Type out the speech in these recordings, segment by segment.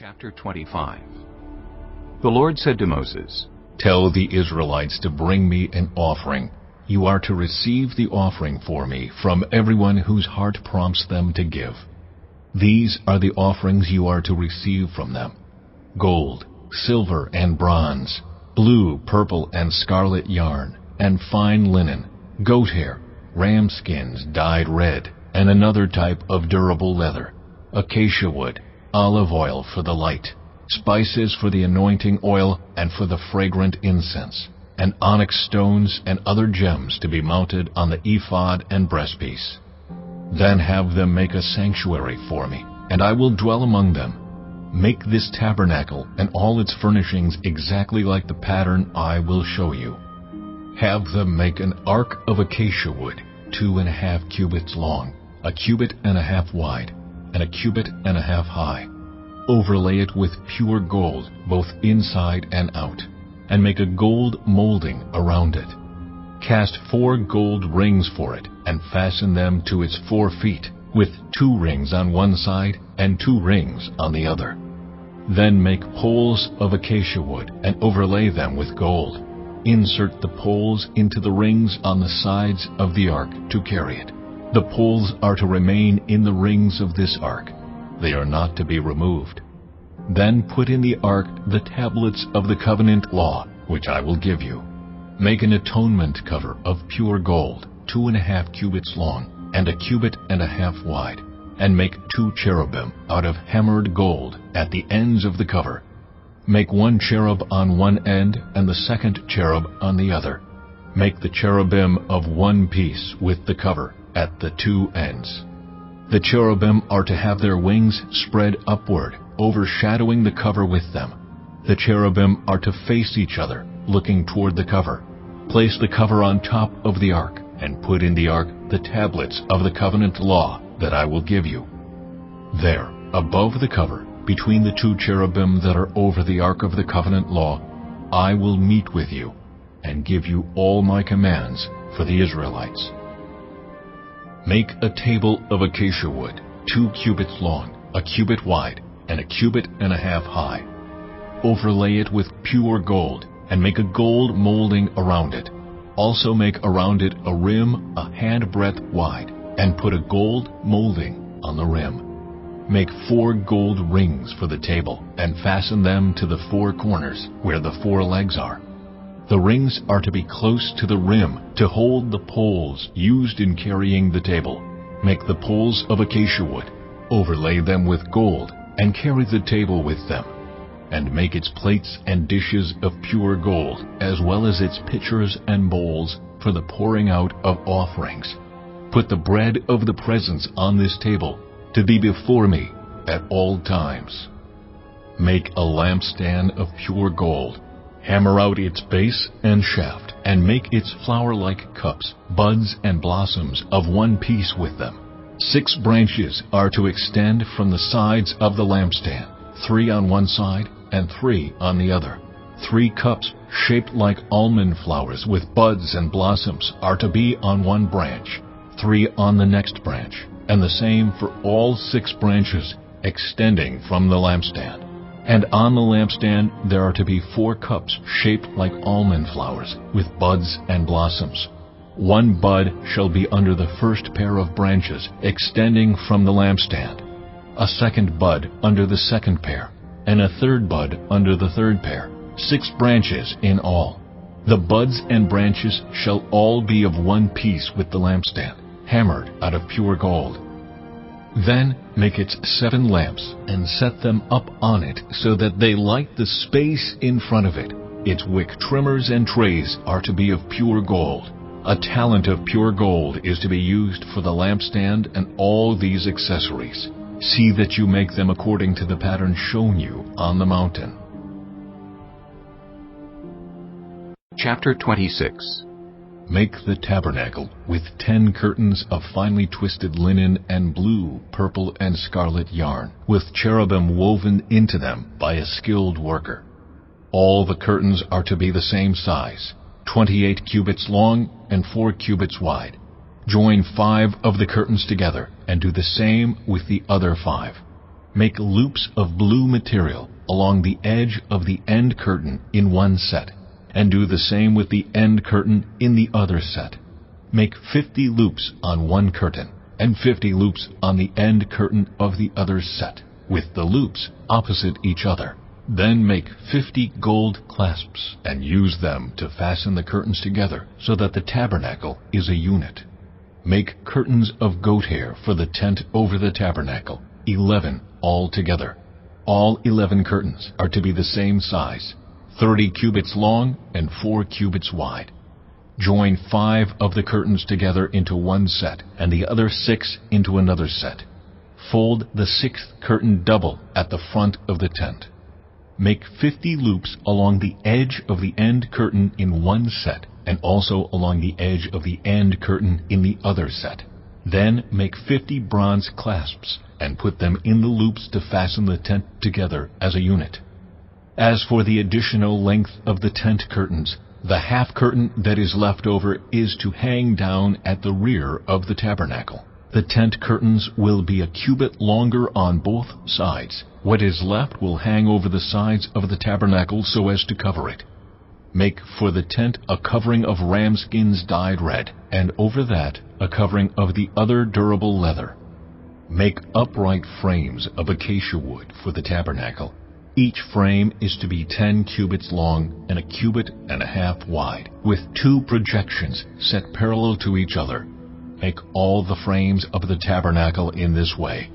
Chapter 25. The Lord said to Moses, "Tell the Israelites to bring me an offering. You are to receive the offering for me from everyone whose heart prompts them to give. These are the offerings you are to receive from them: gold, silver, and bronze, blue, purple, and scarlet yarn, and fine linen, goat hair, ram skins dyed red, and another type of durable leather, acacia wood, olive oil for the light, spices for the anointing oil and for the fragrant incense, and onyx stones and other gems to be mounted on the ephod and breastpiece. Then have them make a sanctuary for me, and I will dwell among them. Make this tabernacle and all its furnishings exactly like the pattern I will show you. Have them make an ark of acacia wood, 2.5 cubits long, 1.5 cubits wide, and 1.5 cubits high. Overlay it with pure gold, both inside and out, and make a gold molding around it. Cast 4 gold rings for it, and fasten them to its 4 feet, with 2 rings on one side and 2 rings on the other. Then make poles of acacia wood, and overlay them with gold. Insert the poles into the rings on the sides of the ark to carry it. The poles are to remain in the rings of this ark. They are not to be removed. Then put in the ark the tablets of the covenant law, which I will give you. Make an atonement cover of pure gold, 2.5 cubits long, and 1.5 cubits wide, and make 2 cherubim out of hammered gold at the ends of the cover. Make 1 cherub on one end and the second cherub on the other. Make the cherubim of one piece with the cover at the 2 ends. The cherubim are to have their wings spread upward, overshadowing the cover with them. The cherubim are to face each other, looking toward the cover. Place the cover on top of the ark, and put in the ark the tablets of the covenant law that I will give you. There, above the cover, between the 2 cherubim that are over the ark of the covenant law, I will meet with you, and give you all my commands for the Israelites. Make a table of acacia wood, 2 cubits long, 1 cubit wide, and 1.5 cubits high. Overlay it with pure gold, and make a gold molding around it. Also make around it a rim a handbreadth wide, and put a gold molding on the rim. Make 4 gold rings for the table, and fasten them to the 4 corners, where the 4 legs are. The rings are to be close to the rim to hold the poles used in carrying the table. Make the poles of acacia wood, overlay them with gold, and carry the table with them. And make its plates and dishes of pure gold, as well as its pitchers and bowls for the pouring out of offerings. Put the bread of the presence on this table, to be before me at all times. Make a lampstand of pure gold. Hammer out its base and shaft, and make its flower-like cups, buds, and blossoms of one piece with them. 6 branches are to extend from the sides of the lampstand, 3 on one side and 3 on the other. 3 cups shaped like almond flowers with buds and blossoms are to be on one branch, 3 on the next branch, and the same for all 6 branches extending from the lampstand. And on the lampstand there are to be 4 cups shaped like almond flowers, with buds and blossoms. 1 bud shall be under the first pair of branches extending from the lampstand, a 2nd bud under the 2nd pair, and a 3rd bud under the 3rd pair, 6 branches in all. The buds and branches shall all be of one piece with the lampstand, hammered out of pure gold. Then make its 7 lamps, and set them up on it, so that they light the space in front of it. Its wick trimmers and trays are to be of pure gold. A talent of pure gold is to be used for the lampstand and all these accessories. See that you make them according to the pattern shown you on the mountain. Chapter 26. Make the tabernacle with 10 curtains of finely twisted linen and blue, purple, and scarlet yarn, with cherubim woven into them by a skilled worker. All the curtains are to be the same size, 28 cubits long and 4 cubits wide. Join 5 of the curtains together, and do the same with the other 5. Make loops of blue material along the edge of the end curtain in one set, and do the same with the end curtain in the other set. Make 50 loops on one curtain, and 50 loops on the end curtain of the other set, with the loops opposite each other. Then make 50 gold clasps, and use them to fasten the curtains together, so that the tabernacle is a unit. Make curtains of goat hair for the tent over the tabernacle, 11 altogether. All 11 curtains are to be the same size, 30 cubits long and 4 cubits wide. Join 5 of the curtains together into one set, and the other 6 into another set. Fold the 6th curtain double at the front of the tent. Make 50 loops along the edge of the end curtain in one set, and also along the edge of the end curtain in the other set. Then make 50 bronze clasps, and put them in the loops to fasten the tent together as a unit. As for the additional length of the tent curtains, the half curtain that is left over is to hang down at the rear of the tabernacle. The tent curtains will be a cubit longer on both sides. What is left will hang over the sides of the tabernacle so as to cover it. Make for the tent a covering of ram skins dyed red, and over that a covering of the other durable leather. Make upright frames of acacia wood for the tabernacle. Each frame is to be 10 cubits long and a cubit and a half wide, with 2 projections set parallel to each other. Make all the frames of the tabernacle in this way.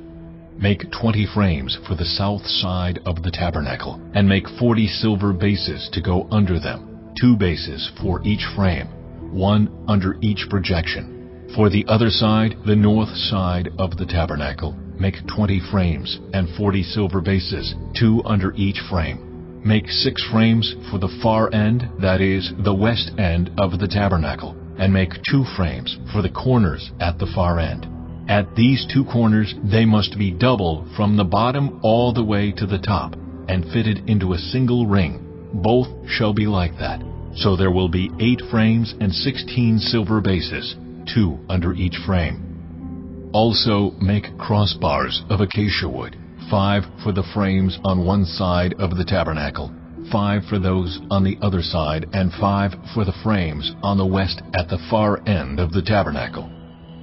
Make 20 frames for the south side of the tabernacle, and make 40 silver bases to go under them, 2 bases for each frame, 1 under each projection. For the other side, the north side of the tabernacle, make 20 frames and 40 silver bases, 2 under each frame. Make 6 frames for the far end, that is, the west end of the tabernacle, and make 2 frames for the corners at the far end. At these 2 corners they must be double from the bottom all the way to the top, and fitted into a single ring. Both shall be like that. So there will be 8 frames and 16 silver bases, 2 under each frame. Also make crossbars of acacia wood, 5 for the frames on one side of the tabernacle, 5 for those on the other side, and 5 for the frames on the west at the far end of the tabernacle.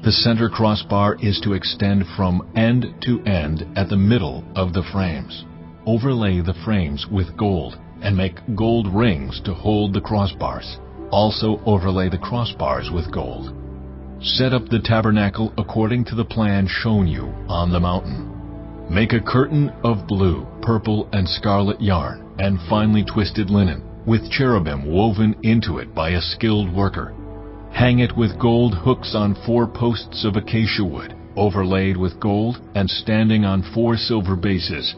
The center crossbar is to extend from end to end at the middle of the frames. Overlay the frames with gold, and make gold rings to hold the crossbars. Also overlay the crossbars with gold. Set up the tabernacle according to the plan shown you on the mountain. Make a curtain of blue, purple, and scarlet yarn, and finely twisted linen, with cherubim woven into it by a skilled worker. Hang it with gold hooks on 4 posts of acacia wood, overlaid with gold, and standing on 4 silver bases.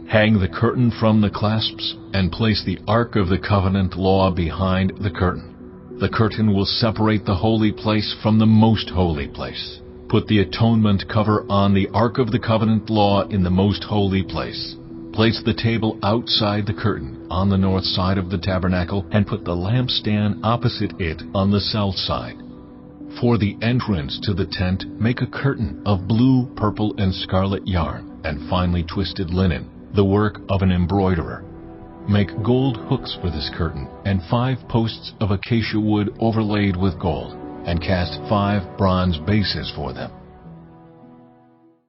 Hang the curtain from the clasps, and place the Ark of the Covenant law behind the curtain. The curtain will separate the holy place from the most holy place. Put the atonement cover on the Ark of the Covenant law in the most holy place. Place the table outside the curtain on the north side of the tabernacle, and put the lampstand opposite it on the south side. For the entrance to the tent, make a curtain of blue, purple, and scarlet yarn, and finely twisted linen, the work of an embroiderer. Make gold hooks for this curtain, and 5 posts of acacia wood overlaid with gold, and cast 5 bronze bases for them.